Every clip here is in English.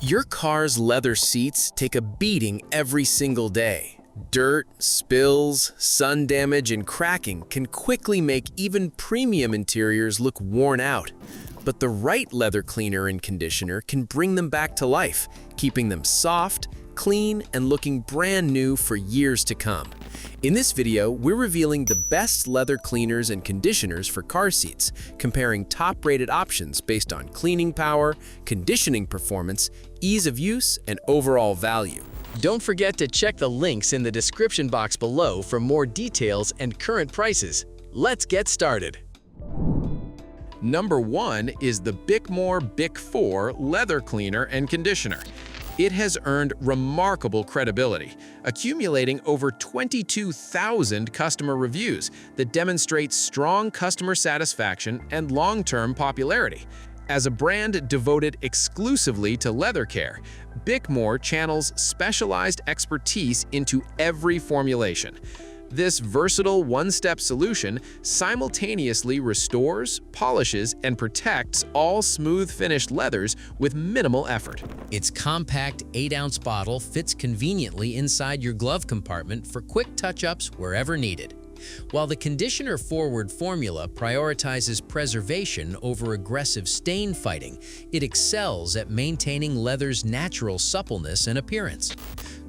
Your car's leather seats take a beating every single day. Dirt, spills, sun damage, and cracking can quickly make even premium interiors look worn out. But the right leather cleaner and conditioner can bring them back to life, keeping them soft, clean, and looking brand new for years to come. In this video, we're revealing the best leather cleaners and conditioners for car seats, comparing top-rated options based on cleaning power, conditioning performance, ease of use, and overall value. Don't forget to check the links in the description box below for more details and current prices. Let's get started. Number 1 is the Bickmore Bick 4 Leather Cleaner and Conditioner. It has earned remarkable credibility, accumulating over 22,000 customer reviews that demonstrate strong customer satisfaction and long-term popularity. As a brand devoted exclusively to leather care, Bickmore channels specialized expertise into every formulation. This versatile one-step solution simultaneously restores, polishes, and protects all smooth-finished leathers with minimal effort. Its compact 8-ounce bottle fits conveniently inside your glove compartment for quick touch-ups wherever needed. While the conditioner-forward formula prioritizes preservation over aggressive stain fighting, it excels at maintaining leather's natural suppleness and appearance.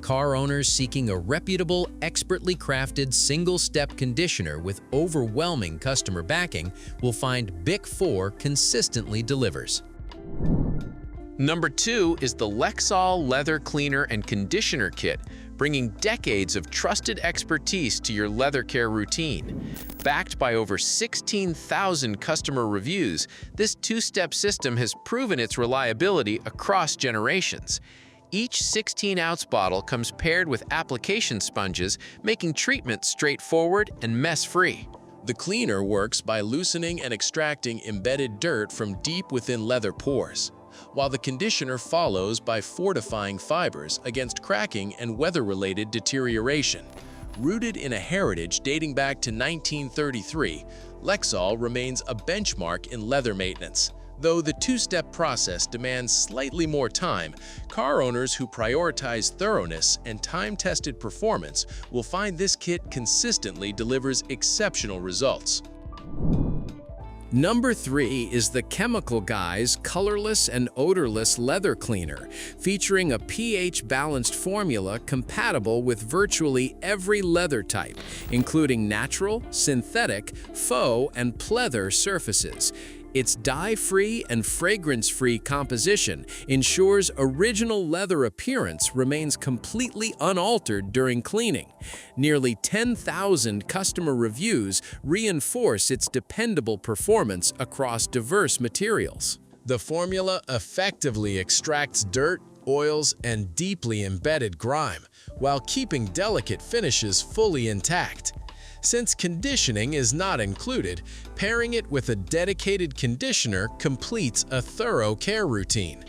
Car owners seeking a reputable, expertly crafted single-step conditioner with overwhelming customer backing will find Bick 4 consistently delivers. Number 2 is the Lexol Leather Cleaner and Conditioner Kit, bringing decades of trusted expertise to your leather care routine. Backed by over 16,000 customer reviews, this two-step system has proven its reliability across generations. Each 16-ounce bottle comes paired with application sponges, making treatment straightforward and mess-free. The cleaner works by loosening and extracting embedded dirt from deep within leather pores, while the conditioner follows by fortifying fibers against cracking and weather-related deterioration. Rooted in a heritage dating back to 1933, Lexol remains a benchmark in leather maintenance. Though the two-step process demands slightly more time, car owners who prioritize thoroughness and time-tested performance will find this kit consistently delivers exceptional results. Number 3 is the Chemical Guys Colorless and Odorless Leather Cleaner, featuring a pH-balanced formula compatible with virtually every leather type, including natural, synthetic, faux, and pleather surfaces. Its dye-free and fragrance-free composition ensures original leather appearance remains completely unaltered during cleaning. Nearly 10,000 customer reviews reinforce its dependable performance across diverse materials. The formula effectively extracts dirt, oils, and deeply embedded grime, while keeping delicate finishes fully intact. Since conditioning is not included, pairing it with a dedicated conditioner completes a thorough care routine.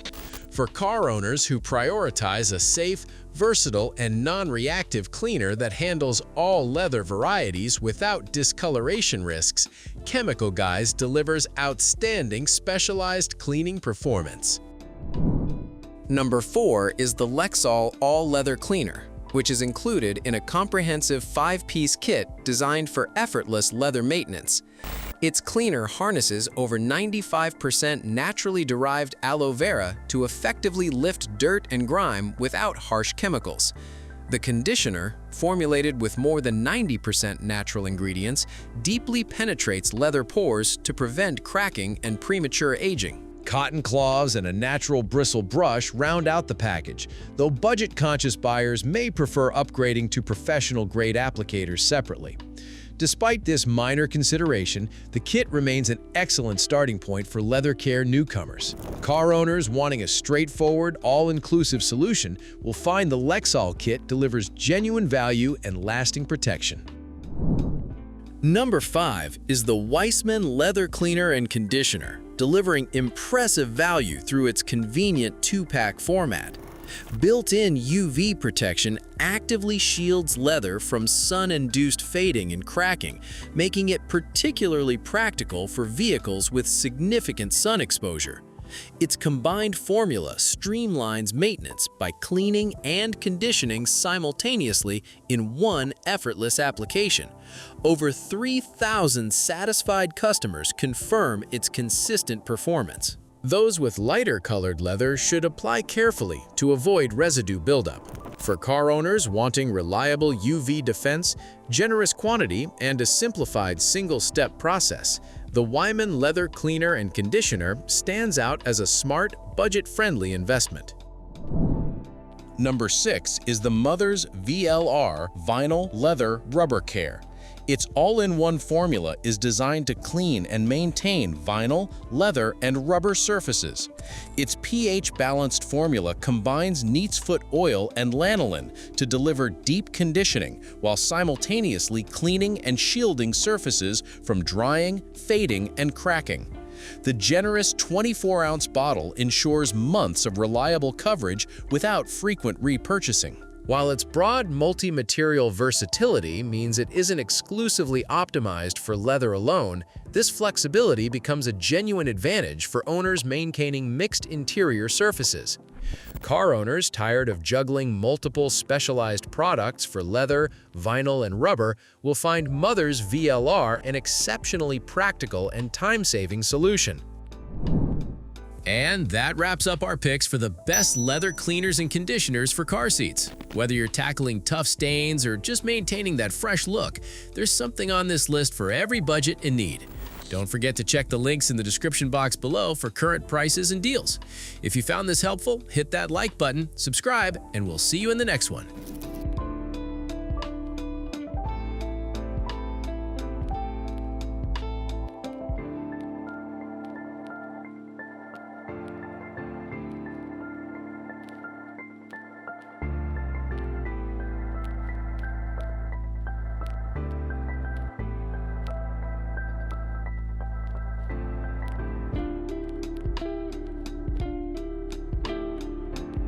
For car owners who prioritize a safe, versatile, and non-reactive cleaner that handles all leather varieties without discoloration risks, Chemical Guys delivers outstanding specialized cleaning performance. Number 4 is the Lexol All-Leather Cleaner, which is included in a comprehensive 5-piece kit designed for effortless leather maintenance. Its cleaner harnesses over 95% naturally derived aloe vera to effectively lift dirt and grime without harsh chemicals. The conditioner, formulated with more than 90% natural ingredients, deeply penetrates leather pores to prevent cracking and premature aging. Cotton claws and a natural bristle brush round out the package, though budget-conscious buyers may prefer upgrading to professional-grade applicators separately. Despite this minor consideration, the kit remains an excellent starting point for leather care newcomers. Car owners wanting a straightforward, all-inclusive solution will find the Lexol kit delivers genuine value and lasting protection. Number 5 is the Weiman Leather Cleaner and Conditioner, delivering impressive value through its convenient 2-pack format. Built-in UV protection actively shields leather from sun-induced fading and cracking, making it particularly practical for vehicles with significant sun exposure. Its combined formula streamlines maintenance by cleaning and conditioning simultaneously in one effortless application. Over 3,000 satisfied customers confirm its consistent performance. Those with lighter colored leather should apply carefully to avoid residue buildup. For car owners wanting reliable UV defense, generous quantity, and a simplified single-step process, the Weiman Leather Cleaner and Conditioner stands out as a smart, budget-friendly investment. Number 6 is the Mother's VLR Vinyl Leather Rubber Care. Its all-in-one formula is designed to clean and maintain vinyl, leather, and rubber surfaces. Its pH-balanced formula combines neat's foot oil and lanolin to deliver deep conditioning while simultaneously cleaning and shielding surfaces from drying, fading, and cracking. The generous 24-ounce bottle ensures months of reliable coverage without frequent repurchasing. While its broad multi-material versatility means it isn't exclusively optimized for leather alone, this flexibility becomes a genuine advantage for owners maintaining mixed interior surfaces. Car owners tired of juggling multiple specialized products for leather, vinyl, and rubber will find Mother's VLR an exceptionally practical and time-saving solution. And that wraps up our picks for the best leather cleaners and conditioners for car seats. Whether you're tackling tough stains or just maintaining that fresh look, there's something on this list for every budget and need. Don't forget to check the links in the description box below for current prices and deals. If you found this helpful, hit that like button, subscribe, and we'll see you in the next one.